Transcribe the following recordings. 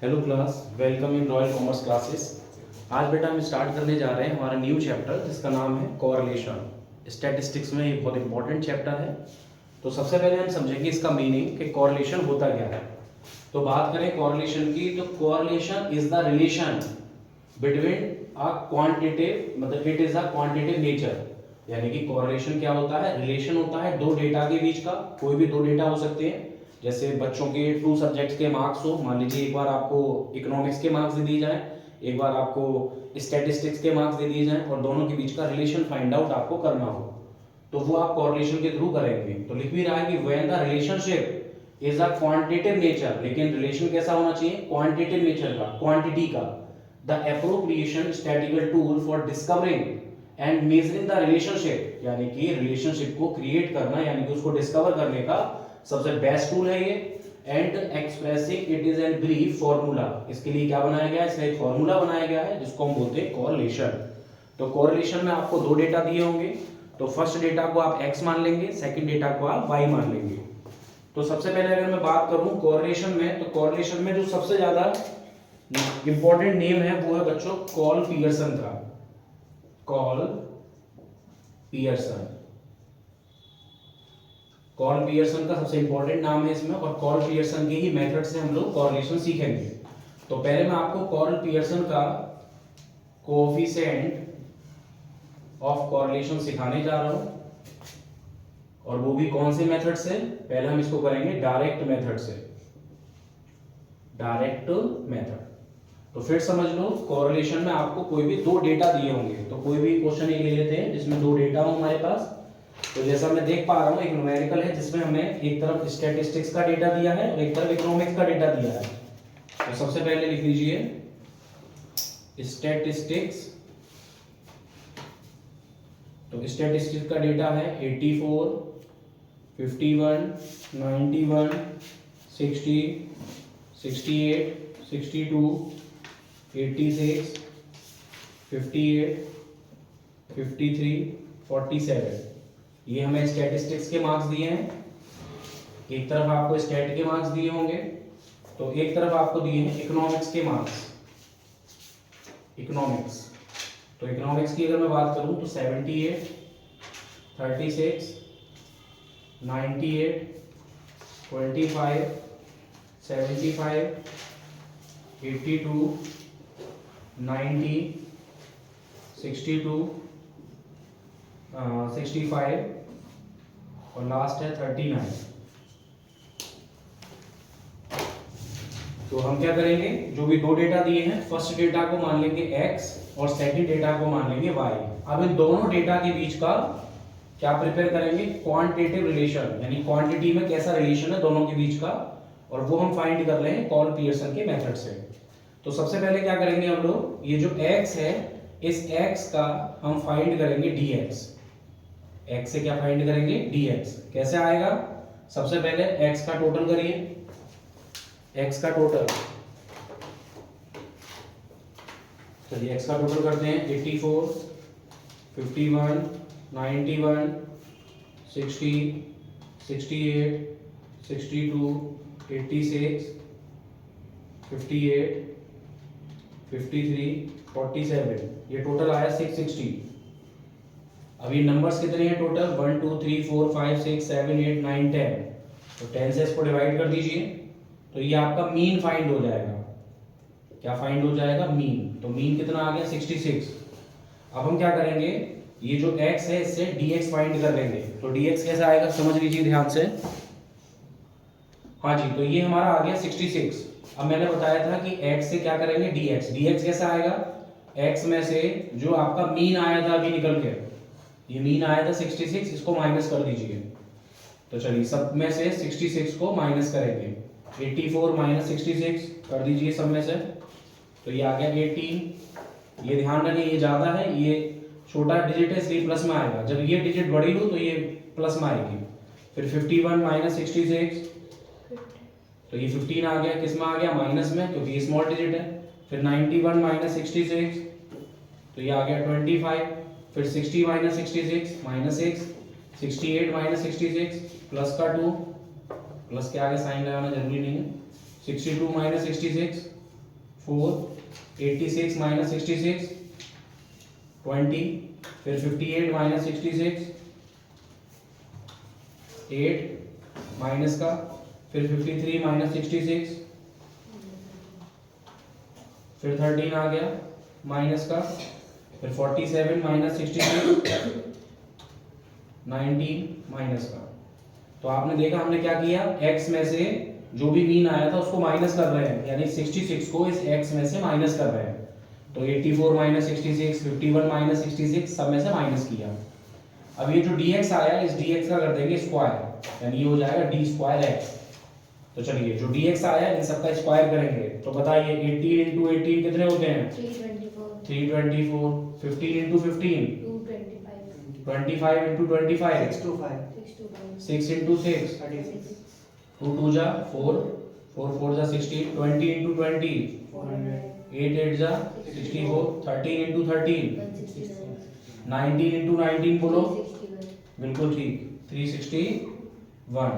Hello class, welcome in royal commerce classes. आज बेटा हम स्टार्ट करने जा रहे हैं हमारा न्यू चैप्टर जिसका नाम है कोरिलेशन। स्टैटिस्टिक्स में ये बहुत इंपॉर्टेंट चैप्टर है। तो सबसे पहले हम समझेंगे इसका मीनिंग कि कोरिलेशन होता क्या है। तो बात करें कोरिलेशन की, तो correlation is the relation between a quantitative, मतलब it is a quantitative nature. यानी कि कोरिलेशन क्या होता है? रिलेशन होता है दो डेटा के बीच का। कोई भी दो डेटा हो सकते हैं, जैसे बच्चों के 2 सब्जेक्ट्स के मार्क्स हो। मान लीजिए एक बार आपको इकोनॉमिक्स के मार्क्स दे दिए जाए, एक बार आपको स्टैटिस्टिक्स के मार्क्स दे दिए जाए, और दोनों के बीच का रिलेशन फाइंड आउट आपको करना हो, तो वो आप कोरिलेशन के थ्रू करेंगे। तो लिख भी रहा है कि when the relationship is a quantitative nature, लेकिन रिलेशन कैसा होना चाहिए? क्वांटिटेटिव नेचर का, क्वांटिटी का। The appropriation statistical tool for discovering and measuring the relationship, यानी कि रिलेशनशिप को क्रिएट करना, यानी कि उसको डिस्कवर करने का सबसे बेस्ट टूल है ये। And expressing it is an brief formula, इसके लिए क्या बनाया गया है? इसका एक फॉर्मूला बनाया गया है जिसको हम बोलते हैं कोरिलेशन। तो कोरिलेशन में आपको दो डेटा दिए होंगे, तो फर्स्ट डेटा को आप x मान लेंगे, सेकंड डेटा को आप y मान लेंगे। तो सबसे पहले अगर मैं बात करूं कोरिलेशन में, तो कोरिलेशन में जो सबसे ज्यादा इंपॉर्टेंट नेम है वो है बच्चों कॉल पियर्सन का। कॉल पियर्सन, कॉल पियर्सन का सबसे इंपॉर्टेंट नाम है इसमें, और कॉल पियर्सन के ही मेथड से हम लोग कोरिलेशन सीखेंगे। तो पहले मैं आपको कॉल पियर्सन का कोएफिशिएंट ऑफ कोरिलेशन सिखाने जा रहा हूं, और वो भी कौन से मेथड से? पहले हम इसको करेंगे डायरेक्ट मेथड से, डायरेक्ट मेथड। तो फिर समझ लो, कोरिलेशन में आपको कोई भी दो डेटा दिए होंगे, तो कोई भी क्वेश्चन एक ले लेते हैं जिसमें दो डेटा हो हमारे पास। तो जैसा मैं देख पा रहा हूं, एक न्यूमेरिकल है जिसमें हमें एक तरफ स्टैटिस्टिक्स का डेटा दिया है और एक तरफ इकोनॉमिक्स का डेटा दिया है। तो सबसे पहले लिख लीजिए स्टैटिस्टिक्स। तो स्टैटिस्टिक्स का डेटा है 84, 51, 91, 60, 68, 62, 86, 58, 53, 47। ये हमें स्टैटिस्टिक्स के मार्क्स दिए हैं। एक तरफ आपको स्टैट के मार्क्स दिए होंगे, तो एक तरफ आपको दिए हैं इकोनॉमिक्स के मार्क्स। इकोनॉमिक्स, तो इकोनॉमिक्स की अगर मैं बात करूं तो 78, 36, 98, 25, 75, 82, 90, 62, 65 और लास्ट है 39। तो हम क्या करेंगे, जो भी दो डेटा दिए हैं, फर्स्ट डेटा को मान लेंगे x और सेकंड डेटा को मान लेंगे y। अब इन दोनों डेटा के बीच का क्या प्रिपेयर करेंगे? क्वांटिटेटिव रिलेशन, यानी क्वांटिटी में कैसा रिलेशन है दोनों के बीच का, और वो हम फाइंड कर रहे हैं कॉल पियर्सन के मेथड से। तो सबसे पहले क्या करेंगे हम लोग, ये जो x है, इस x का हम फाइंड करेंगे dx। x से क्या फाइंड करेंगे? dx। कैसे आएगा? सबसे पहले x का टोटल करिए, x का टोटल, चलिए x का टोटल करते हैं। 84, 51, 91, 60, 68, 62, 86, 58, 53, 47, ये टोटल आया 660। अब ये नंबर्स कितने हैं टोटल? 1 2 3 4 5 6 7 8 9 10। तो 10 से इसको डिवाइड कर दीजिए, तो ये आपका मीन फाइंड हो जाएगा। क्या फाइंड हो जाएगा? मीन। तो मीन कितना आ गया? 66। अब हम क्या करेंगे, ये जो x है इससे dx फाइंड कर लेंगे। तो dx कैसे आएगा समझ लीजिए ध्यान से। हाँ जी, तो ये हमारा आ गया 66। अब मैंने बताया था कि x से क्या करेंगे? dx। dx कैसा आएगा? x में से जो आपका मीन आया था अभी निकल के, ये मीन आया था 66, इसको माइनस कर दीजिए। तो चलिए सब में से 66 को माइनस करेंगे। 84 माइनस 66 कर दीजिए सब में से, तो ये आ गया 18। ये ध्यान रखिए ये ज्यादा है, ये छोटा डिजिट है इसलिए प्लस में आएगा, जब ये डिजिट बड़ी हो तो ये प्लस में आएगी। फिर 51 माइनस 66, तो ये 15 आ गया, किस में आ गया? माइनस में, क्योंकि ये स्मॉल डिजिट है। फिर 91 माइनस 66, तो ये आ गया 25। फिर 60 माइनस 66 माइनस 6, 68 माइनस 66 प्लस का 2, प्लस के आगे साइन लगाना जरूरी नहीं है। 62 माइनस 66 4, 86 माइनस 66 20, फिर 58 माइनस 66 8 माइनस का, फिर 53 माइनस 66 फिर 13 आ गया माइनस का, फिर 47 माइनस 66 19 माइनस का। तो आपने देखा हमने क्या किया, x में से जो भी मीन आया था उसको माइनस कर रहे हैं, यानी 66 को इस x में से माइनस कर रहे हैं। तो 84 माइनस 66, 51 माइनस 66 सब में से माइनस किया। अब ये जो dx आया इस dx का कर देंगे स्क्वायर, यानी ये हो जाएगा d स्क्वायर x। तो चलिए जो dx आया इन सबका स्क्वायर करेंगे, तो बताइए 18 इंटू 18 कितने होते हैं 324, 15 इंटू 15 25 इंटू 25 6 इंटू 6 2 2 जा 4 4 4 जा 16 20 इंटू 20 8 8 जा 64 13 इंटू 13 19 इंटू 19 बोलो, बिल्कुल ठीक 361।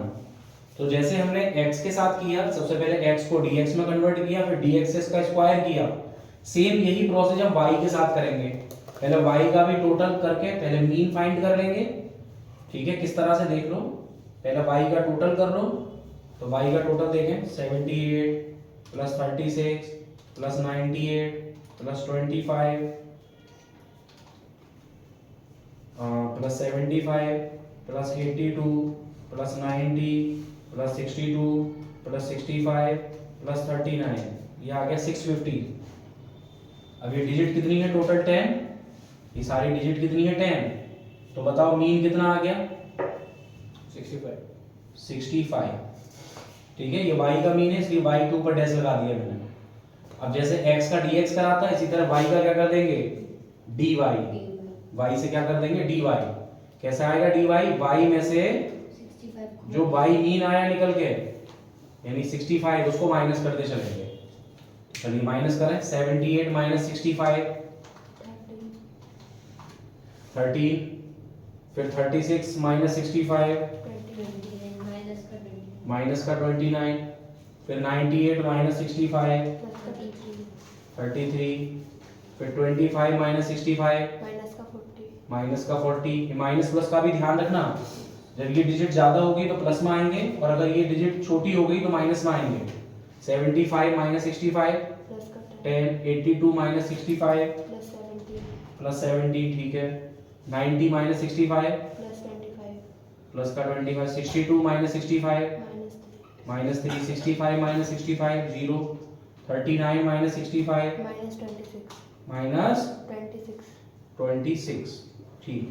तो जैसे हमने x के साथ किया, सबसे पहले x को dx में कन्वर्ट किया, फिर dx से इसका स्क्वायर किया, सेम यही प्रोसेस हम y के साथ करेंगे। पहले y का भी टोटल करके पहले मीन फाइंड कर लेंगे, ठीक है। किस तरह से देख लो, पहले y का टोटल कर लो। तो y का टोटल देखें 78 plus 36 plus 98 plus 25 plus 75 plus 82 plus 90 plus 62 plus 65 plus 39, ये आ गया 650। अब ये डिजिट कितनी है टोटल 10, ये सारी डिजिट कितनी है 10। तो बताओ मीन कितना आ गया 65, ठीक है। ये y का मीन है इसलिए y के ऊपर डैश लगा दिया मैंने। अब जैसे x का dx करा था इसी तरह y का क्या कर देंगे dy, y से क्या कर देंगे dy। कैसे आएगा dy, y में से जो y मीन आया निकल के यानी 65 उसको माइनस करते चलेंगे। चलिए माइनस करें 78 माइनस 65 13, फिर 36 माइनस 65 माइनस का 29, फिर 98 माइनस 65 33, फिर 25 माइनस 65 माइनस का 40। माइनस प्लस का भी ध्यान रखना, जब ये डिजिट ज्यादा होगी तो प्लस में आएंगे और अगर ये डिजिट छोटी हो गई तो माइनस में आएंगे। 75 माइनस 65 10, 82 माइनस 65 प्लस 70, ठीक है। 90 माइनस 65 प्लस का 25, 62 minus 65 minus 3, 65 minus 65 0, 39 minus 65 minus 26, ठीक।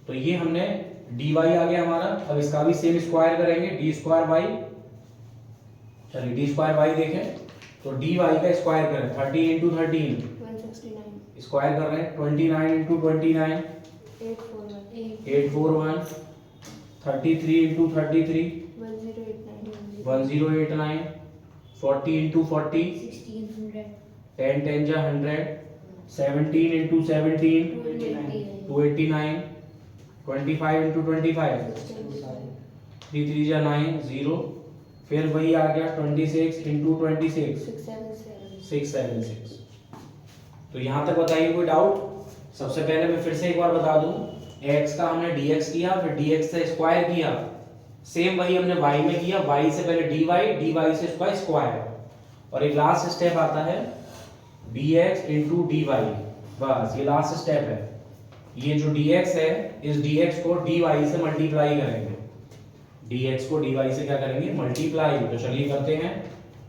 तो ये हमने dy आ गया हमारा। अब इसका भी सेम स्क्वायर करेंगे, d स्क्वायर y। चलिए d स्क्वायर y देखें, तो dy का स्क्वायर करें 30 इंटू 13 स्क्वायर कर रहे हैं 29 इंटू 29 841 33 इंटू 33 1089 40 इंटू 40 10 10 जा 100 17 इंटू 17 289 25 इंटू 25 3 3 जा 9 0, फिर वही आ गया 26 इंटू 26 676। तो यहाँ तक बताइए कोई डाउट। सबसे पहले मैं फिर से एक बार बता दूं, x का हमने dx किया, फिर dx से स्क्वायर किया, सेम वही हमने y में किया। y से पहले dy से इसका स्क्वायर, और एक लास्ट स्टेप आता है dx इंटू dy, बस ये लास्ट स्टेप है। ये जो dx है इस dx को dy से मल्टीप्लाई करेंगे, dx को dy से क्या करेंगे मल्टीप्लाई। तो चलिए करते हैं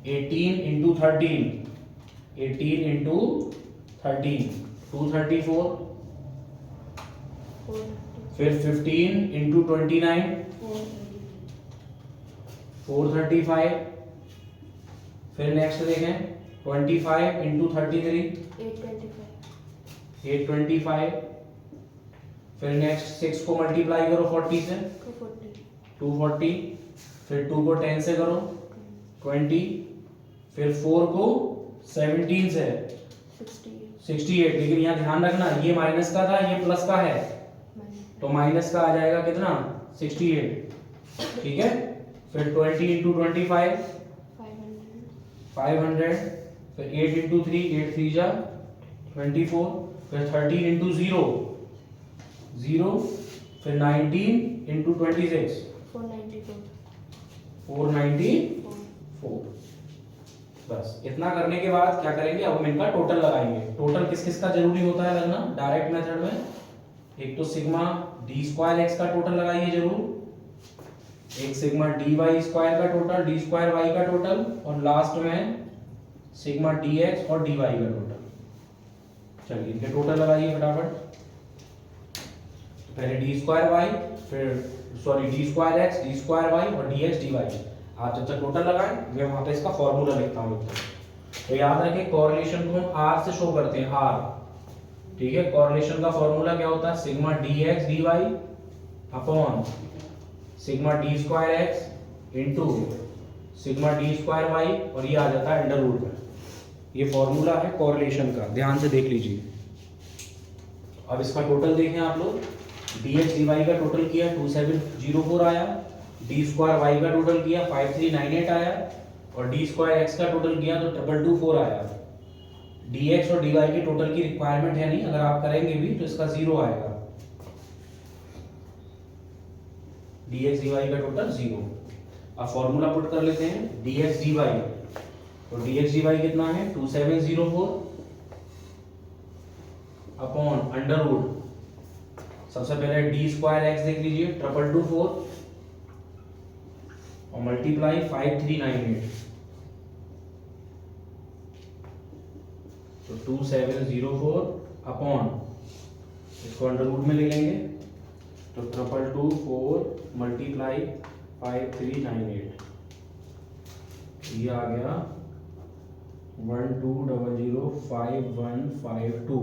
18 इंटू 13 18 इंटू 13 234, फिर 15 इंटू 29 435, फिर नेक्स्ट देखें 25 इंटू 33 825, फिर नेक्स्ट 6 को मल्टीप्लाई करो 40 से 240, फिर 2 को 10 से करो 20, फिर 4 को 17 से 68। लेकिन यहाँ ध्यान रखना ये माइनस का था ये प्लस का है, तो माइनस का आ जाएगा कितना 68, ठीक है। फिर 20 इंटू 25 500, फिर 8 इंटू 3, 8 3 जा 24, फिर 13 इंटू 0 0, फिर 19 इंटू 26 494। बस इतना करने के बाद क्या करेंगे, अब हम इनका टोटल लगाएंगे। टोटल किस किस का जरूरी होता है लगना डायरेक्ट मेथड में? एक तो सिग्मा डी स्क्वायर एक्स का टोटल लगाइए जरूर, एक सिग्मा डी वाई स्क्वायर का टोटल, डी स्क्वायर वाई का टोटल, और लास्ट में सिग्मा डी एक्स और डी वाई का टोटल। चलिए इनके टोटल लगाइए फटाफट। पहले डी स्क्वायर वाई, फिर sorry d square x, d square y और डी एक्स डी वाई। आप जब तक टोटल लगाएं मैं वहां पे इसका फॉर्मूला लिखता हूँ। तो याद रखें कोरिलेशन को हम आर से शो करते हैं, आर, ठीक है। कोरिलेशन का फॉर्मूला क्या होता है? Sigma d x d y upon sigma d square x into sigma d square y, और ये आ जाता है अंडर रूट में। ये फॉर्मूला है कोरिलेशन का, ध्यान से देख लीजिए। अब इसका टोटल देखें आप लोग, डी एक्स डी वाई का टोटल किया 2704 आया, डी स्क्वायर वाई का टोटल किया 5398 आया, और डी स्क्वायर एक्स का टोटल किया तो 2224 आया। डी एक्स और डी वाई की टोटल की रिक्वायरमेंट है नहीं, अगर आप करेंगे भी तो इसका 0 आएगा। डी एक्स डी वाई का टोटल 0। अब फॉर्मूला पुट कर लेते हैं डी एक्स डी वाई। तो डी एक्स डी वाई कितना है? 2704 अपॉन अंडर रूट, सबसे पहले डी स्क्वायर एक्स देख लीजिए 2224 और मल्टीप्लाई 5398, तो 2704 अपॉन, इसको अंडर रूट में ले लेंगे तो 2224 मल्टीप्लाई 5398, ये आ गया 12005152।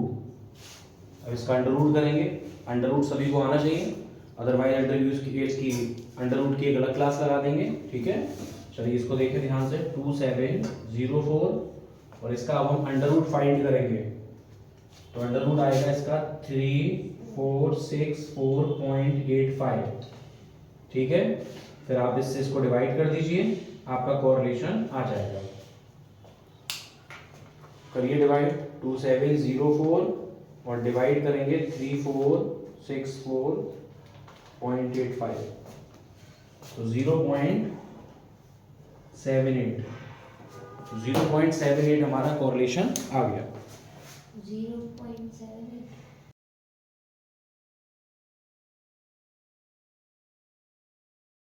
अब इसका अंडर रूट करेंगे, अंडर रूट सभी को आना चाहिए, अदरवाइज अंडर रूट की एक अलग क्लास लगा देंगे, ठीक है। चलिए इसको देखें ध्यान से, 2704 और इसका अब हम अंडर रूट फाइंड करेंगे। तो अंडर रूट आएगा इसका 3464.85, ठीक है। फिर आप इससे इसको डिवाइड कर दीजिए, आपका कोरिलेशन आ जाएगा। करिए डिवाइड, 2704 और डिवाइड करेंगे 3464.85, तो 0.78, 0.78 हमारा कोरिलेशन आ गया। 0.78